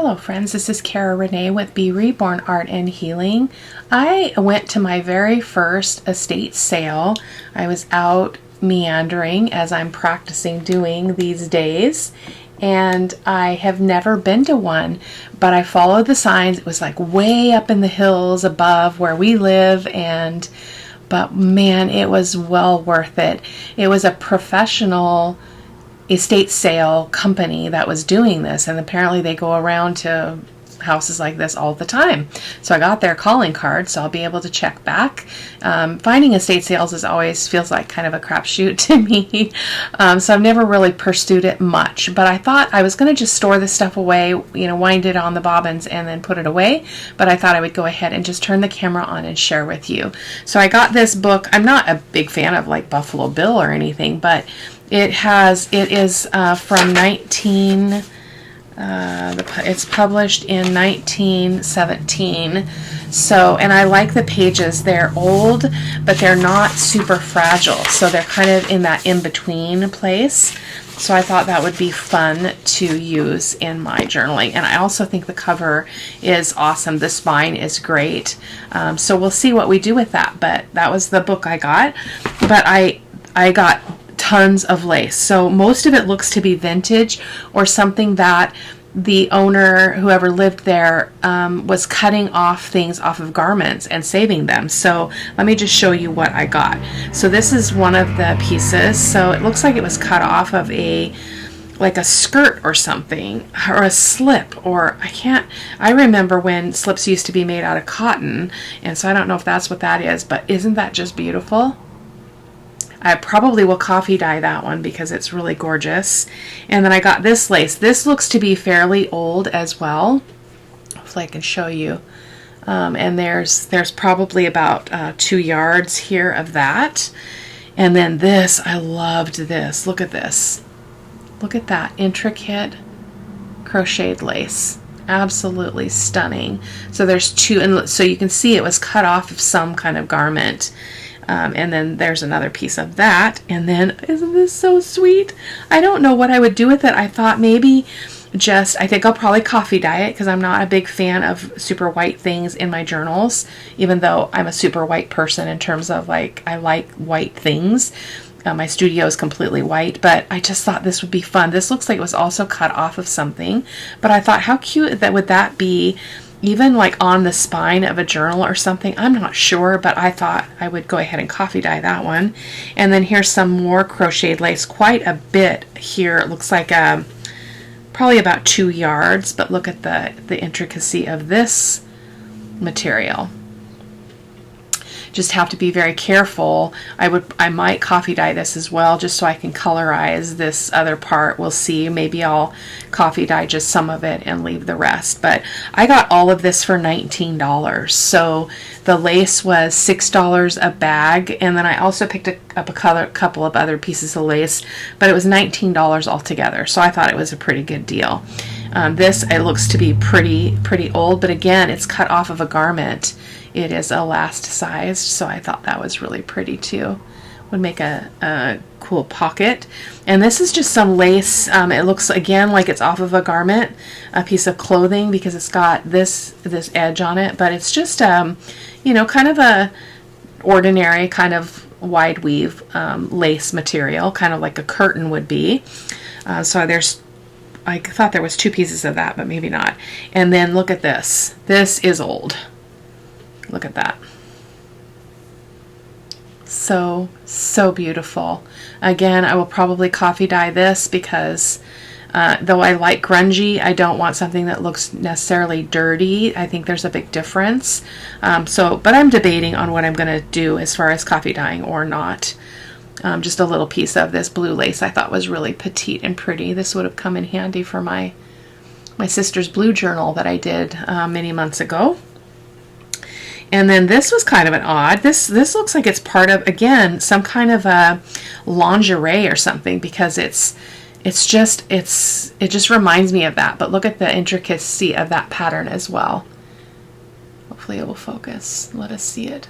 Hello friends, this is Cara-Renee with B.Reborn Art and Healing. I went to my very first estate sale. I was out meandering as I'm practicing doing these days, and I have never been to one, but I followed the signs. It was like way up in the hills above where we live, but man, it was well worth it. It was a professional estate sale company that was doing this, and apparently they go around to houses like this all the time. So I got their calling card, so I'll be able to check back. Finding estate sales is always feels like kind of a crapshoot to me, so I've never really pursued it much, but I thought I was going to just store this stuff away, wind it on the bobbins and then put it away, but I thought I would go ahead and just turn the camera on and share with you. So I got this book. I'm not a big fan of like Buffalo Bill or anything, but it is from it's published in 1917. So, and I like the pages. They're old, but they're not super fragile. So they're kind of in that in-between place. So I thought that would be fun to use in my journaling. And I also think the cover is awesome. The spine is great. So we'll see what we do with that. But that was the book I got. But I got tons of lace. So most of it looks to be vintage or something that the owner, whoever lived there, was cutting off things off of garments and saving them. So let me just show you what I got. So this is one of the pieces. So it looks like it was cut off of like a skirt or something, or a slip, or I remember when slips used to be made out of cotton, and so I don't know if that's what that is, but isn't that just beautiful? I probably will coffee dye that one because it's really gorgeous. And then I got this lace. This looks to be fairly old as well. Hopefully I can show you. And there's probably about 2 yards here of that. And then this, I loved this. Look at this. Look at that intricate crocheted lace. Absolutely stunning. So there's two, and so you can see it was cut off of some kind of garment. And then there's another piece of that. And then, isn't this so sweet? I don't know what I would do with it. I thought maybe I think I'll probably coffee dye it because I'm not a big fan of super white things in my journals, even though I'm a super white person in terms of like, I like white things. My studio is completely white, but I just thought this would be fun. This looks like it was also cut off of something, but I thought how cute would that be, even like on the spine of a journal or something. I'm not sure, but I thought I would go ahead and coffee dye that one. And then here's some more crocheted lace, quite a bit here. It looks like probably about 2 yards, but look at the intricacy of this material. Just have to be very careful. I might coffee dye this as well, just so I can colorize this other part. We'll see. Maybe I'll coffee dye just some of it and leave the rest. But I got all of this for $19. So the lace was $6 a bag, and then I also picked up a couple of other pieces of lace, but it was $19 altogether. So I thought it was a pretty good deal. It looks to be pretty old, but again, it's cut off of a garment. It is elasticized, so I thought that was really pretty too. Would make a cool pocket. And this is just some lace. It looks again like it's off of a garment, a piece of clothing, because it's got this edge on it, but it's just kind of a ordinary kind of wide weave lace material, kind of like a curtain would be. So I thought there was 2 pieces of that, but maybe not. And then look at this. This is old. Look at that. So beautiful. Again, I will probably coffee dye this because though I like grungy, I don't want something that looks necessarily dirty. I think there's a big difference. But I'm debating on what I'm going to do as far as coffee dyeing or not. Just a little piece of this blue lace I thought was really petite and pretty. This would have come in handy for my sister's blue journal that I did many months ago. And then this was kind of an odd. This looks like it's part of, again, some kind of a lingerie or something, because it just reminds me of that. But look at the intricacy of that pattern as well. Hopefully it will focus. Let us see it.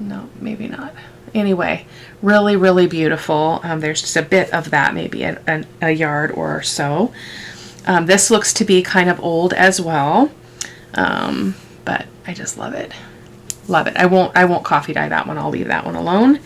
No, maybe not. Anyway, really, really beautiful. There's just a bit of that, maybe a yard or so. This looks to be kind of old as well, but I just love it. Love it. I won't coffee dye that one. I'll leave that one alone.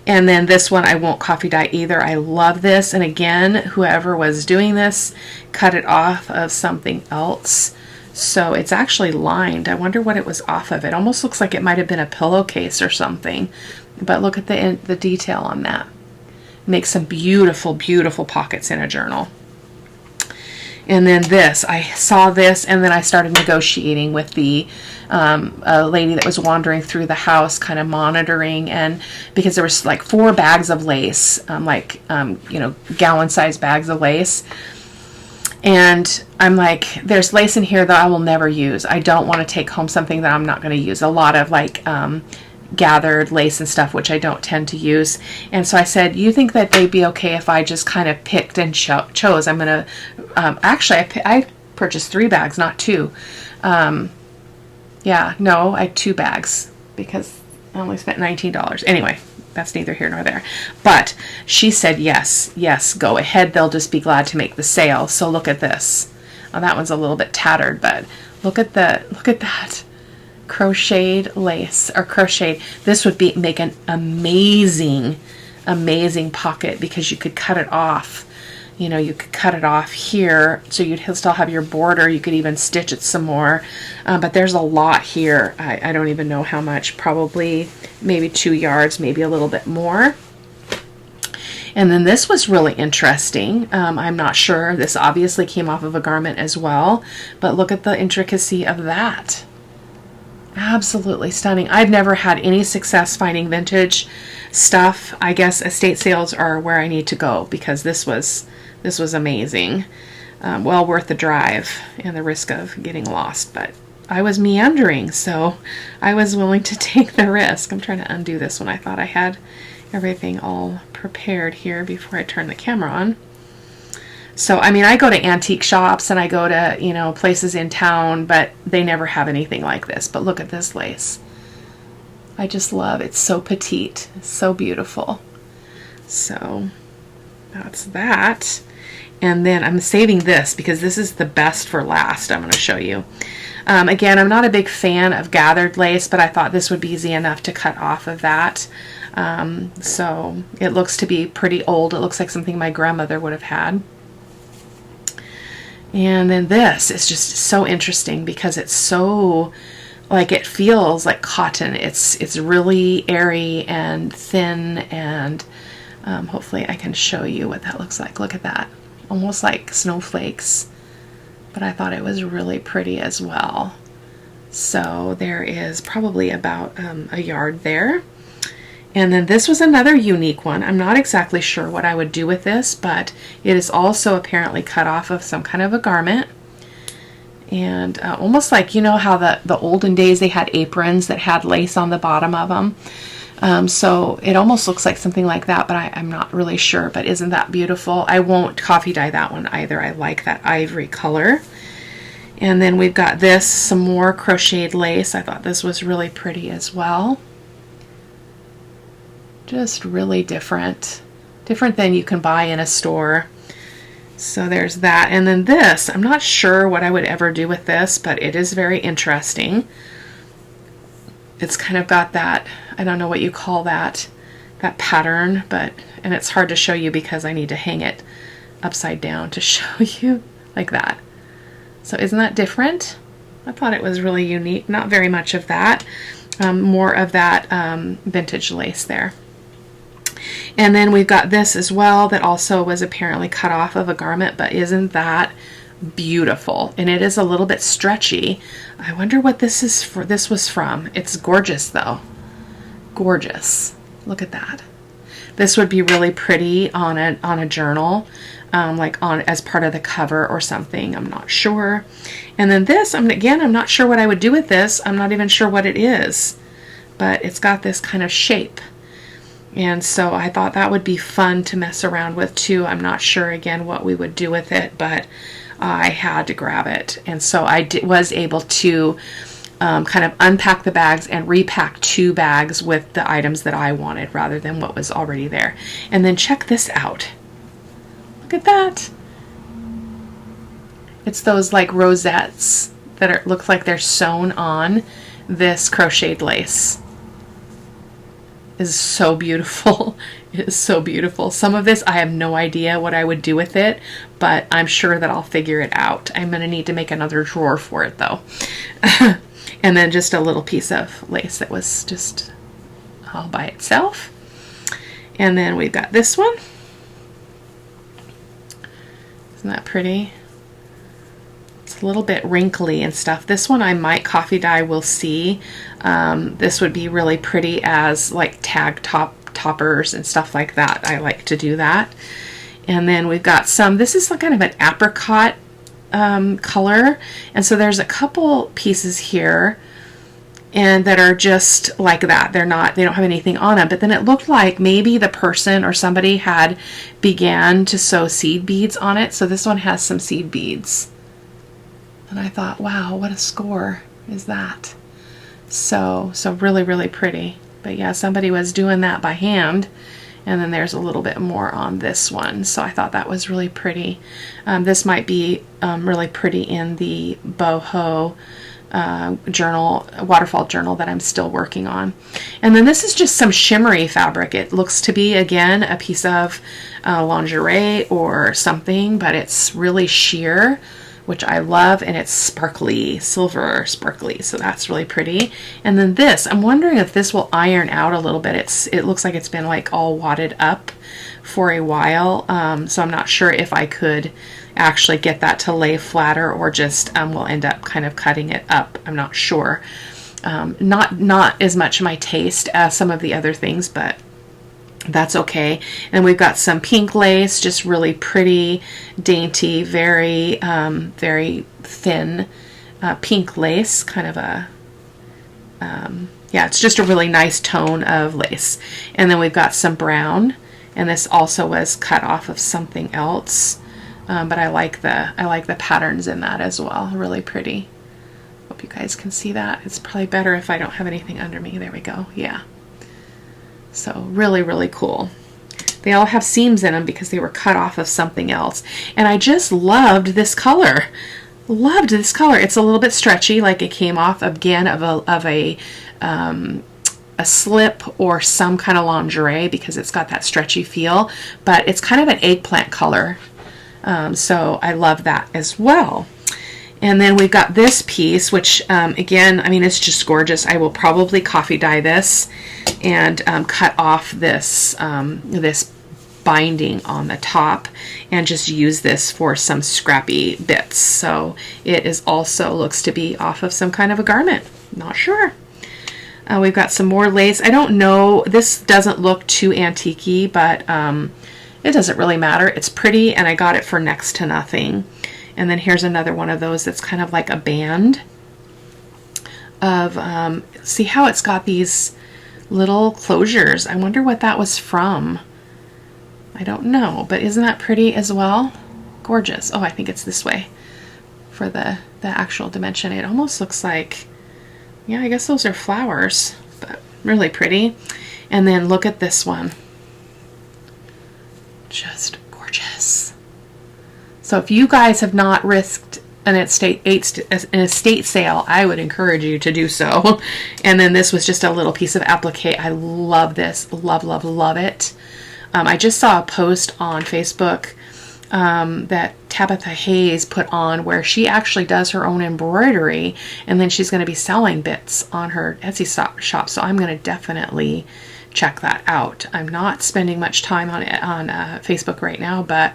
And then this one I won't coffee dye either. I love this. And again, whoever was doing this cut it off of something else. So it's actually lined. I wonder what it was off of. It almost looks like it might have been a pillowcase or something. But look at the detail on that. Makes some beautiful, beautiful pockets in a journal. And then this, I saw this, and then I started negotiating with the a lady that was wandering through the house, kind of monitoring, and because there was like 4 bags of lace, you know, gallon-sized bags of lace. And I'm like, there's lace in here that I will never use. I don't want to take home something that I'm not going to use. A lot of like gathered lace and stuff, which I don't tend to use. And so I said, you think that they'd be okay if I just kind of picked and chose? I'm going to, actually, I purchased 3 bags, not 2. Yeah, no, I had 2 bags because I only spent $19. Anyway, that's neither here nor there. But she said, yes, go ahead. They'll just be glad to make the sale. So look at this. Oh, that one's a little bit tattered, but look at that. Crocheted lace, or crocheted. This would make an amazing pocket because you could cut it off. You know, you could cut it off here, so you'd still have your border. You could even stitch it some more, but there's a lot here. I don't even know how much, probably maybe 2 yards, maybe a little bit more. And then this was really interesting. I'm not sure. This obviously came off of a garment as well, but look at the intricacy of that. Absolutely stunning. I've never had any success finding vintage stuff. I guess estate sales are where I need to go because this was amazing. Well worth the drive and the risk of getting lost, but I was meandering, so I was willing to take the risk. I'm trying to undo this one. I thought I had everything all prepared here before I turn the camera on. So, I mean, I go to antique shops and I go to, you know, places in town, but they never have anything like this. But look at this lace. I just love it. It's so petite. It's so beautiful. So, that's that. And then I'm saving this because this is the best for last. I'm going to show you. Again, I'm not a big fan of gathered lace, but I thought this would be easy enough to cut off of that. So, it looks to be pretty old. It looks like something my grandmother would have had. And then this is just so interesting because it's so, like, it feels like cotton. It's really airy and thin, and hopefully I can show you what that looks like. Look at that. Almost like snowflakes. But I thought it was really pretty as well. So there is probably about a yard there. And then this was another unique one. I'm not exactly sure what I would do with this, but it is also apparently cut off of some kind of a garment. And almost like, you know how the olden days they had aprons that had lace on the bottom of them. So it almost looks like something like that, but I'm not really sure. But isn't that beautiful? I won't coffee dye that one either. I like that ivory color. And then we've got this, some more crocheted lace. I thought this was really pretty as well. Just really different than you can buy in a store. So there's that. And then this, I'm not sure what I would ever do with this, but it is very interesting. It's kind of got that, I don't know what you call that pattern, and it's hard to show you because I need to hang it upside down to show you like that. So isn't that different? I thought it was really unique. Not very much of that. More of that vintage lace there. And then we've got this as well that also was apparently cut off of a garment, but isn't that beautiful? And it is a little bit stretchy. I wonder what this was from. It's gorgeous though. Gorgeous. Look at that. This would be really pretty on a journal, like as part of the cover or something. I'm not sure. And then this, I'm not sure what I would do with this. I'm not even sure what it is, but it's got this kind of shape. And so I thought that would be fun to mess around with too. I'm not sure again what we would do with it, but I had to grab it. And so I was able to kind of unpack the bags and repack 2 bags with the items that I wanted rather than what was already there. And then check this out. Look at that. It's those like rosettes that look like they're sewn on this crocheted lace. Is so beautiful. It is so beautiful. Some of this I have no idea what I would do with it, but I'm sure that I'll figure it out. I'm going to need to make another drawer for it though. And then just a little piece of lace that was just all by itself. And then we've got this one. Isn't that pretty? It's a little bit wrinkly and stuff. This one I might coffee dye, we'll see. This would be really pretty as like tag toppers and stuff like that. I like to do that. And then we've got some, this is kind of an apricot color. And so there's a couple pieces here and that are just like that. They don't have anything on them, but then it looked like maybe the person or somebody had began to sew seed beads on it. So this one has some seed beads. And I thought, wow, what a score is that? So really, really pretty. But yeah, somebody was doing that by hand. And then there's a little bit more on this one. So I thought that was really pretty. This might be really pretty in the boho journal, waterfall journal that I'm still working on. And then this is just some shimmery fabric. It looks to be, again, a piece of lingerie or something, but it's really sheer, which I love, and it's sparkly, silver sparkly, so that's really pretty. And then this, I'm wondering if this will iron out a little bit. It looks like it's been like all wadded up for a while, so I'm not sure if I could actually get that to lay flatter or just we'll end up kind of cutting it up. I'm not sure. Not as much my taste as some of the other things, but that's okay. And we've got some pink lace, just really pretty, dainty, very very thin pink lace, kind of a yeah, it's just a really nice tone of lace. And then we've got some brown, and this also was cut off of something else, but I like the patterns in that as well. Really pretty. Hope you guys can see that. It's probably better if I don't have anything under me. There we go. Yeah. So really, really cool. They all have seams in them because they were cut off of something else. And I just loved this color. Loved this color. It's a little bit stretchy, like it came off again of a slip or some kind of lingerie because it's got that stretchy feel. But it's kind of an eggplant color. So I love that as well. And then we've got this piece, which again, I mean, it's just gorgeous. I will probably coffee dye this and cut off this this binding on the top and just use this for some scrappy bits. So it is also looks to be off of some kind of a garment. Not sure. We've got some more lace. I don't know. This doesn't look too antique-y, but it doesn't really matter. It's pretty, and I got it for next to nothing. And then here's another one of those that's kind of like a band of, see how it's got these little closures. I wonder what that was from. I don't know, but isn't that pretty as well? Gorgeous. Oh, I think it's this way for the actual dimension. It almost looks like, yeah, I guess those are flowers, but really pretty. And then look at this one. Just gorgeous. So if you guys have not risked an estate sale, I would encourage you to do so. And then this was just a little piece of applique. I love this. Love, love, love it. I just saw a post on Facebook that Tabitha Hayes put on where she actually does her own embroidery, and then she's going to be selling bits on her Etsy shop. So I'm going to definitely check that out. I'm not spending much time on it on Facebook right now, but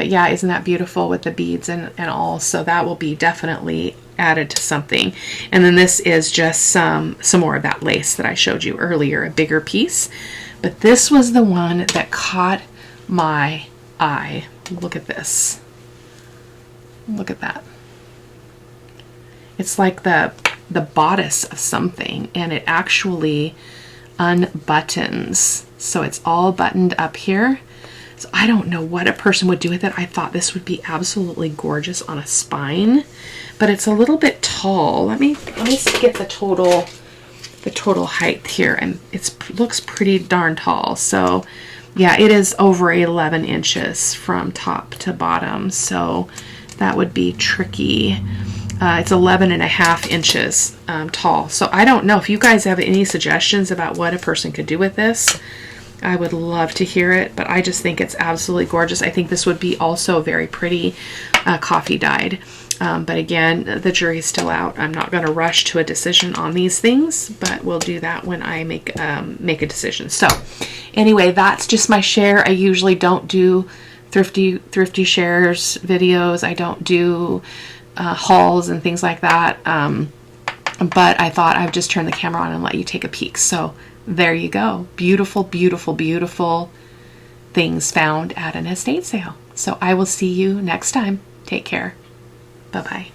yeah, isn't that beautiful with the beads and all? So that will be definitely added to something. And then this is just some more of that lace that I showed you earlier, a bigger piece. But this was the one that caught my eye. Look at this. Look at that. It's like the bodice of something, and it actually unbuttons. So it's all buttoned up here. So I don't know what a person would do with it. I thought this would be absolutely gorgeous on a spine, but it's a little bit tall. Let me get the total height here, and it looks pretty darn tall. So Yeah, it is over 11 inches from top to bottom, so that would be tricky. It's 11.5 inches tall. So I don't know if you guys have any suggestions about what a person could do with this. I would love to hear it, but I just think it's absolutely gorgeous. I think this would be also very pretty coffee dyed. But again, the jury's still out. I'm not going to rush to a decision on these things, but we'll do that when I make a decision. So anyway, that's just my share. I usually don't do thrifty shares videos. I don't do hauls and things like that. But I thought I would just turn the camera on and let you take a peek. So there you go. Beautiful, beautiful, beautiful things found at an estate sale. So I will see you next time. Take care. Bye-bye.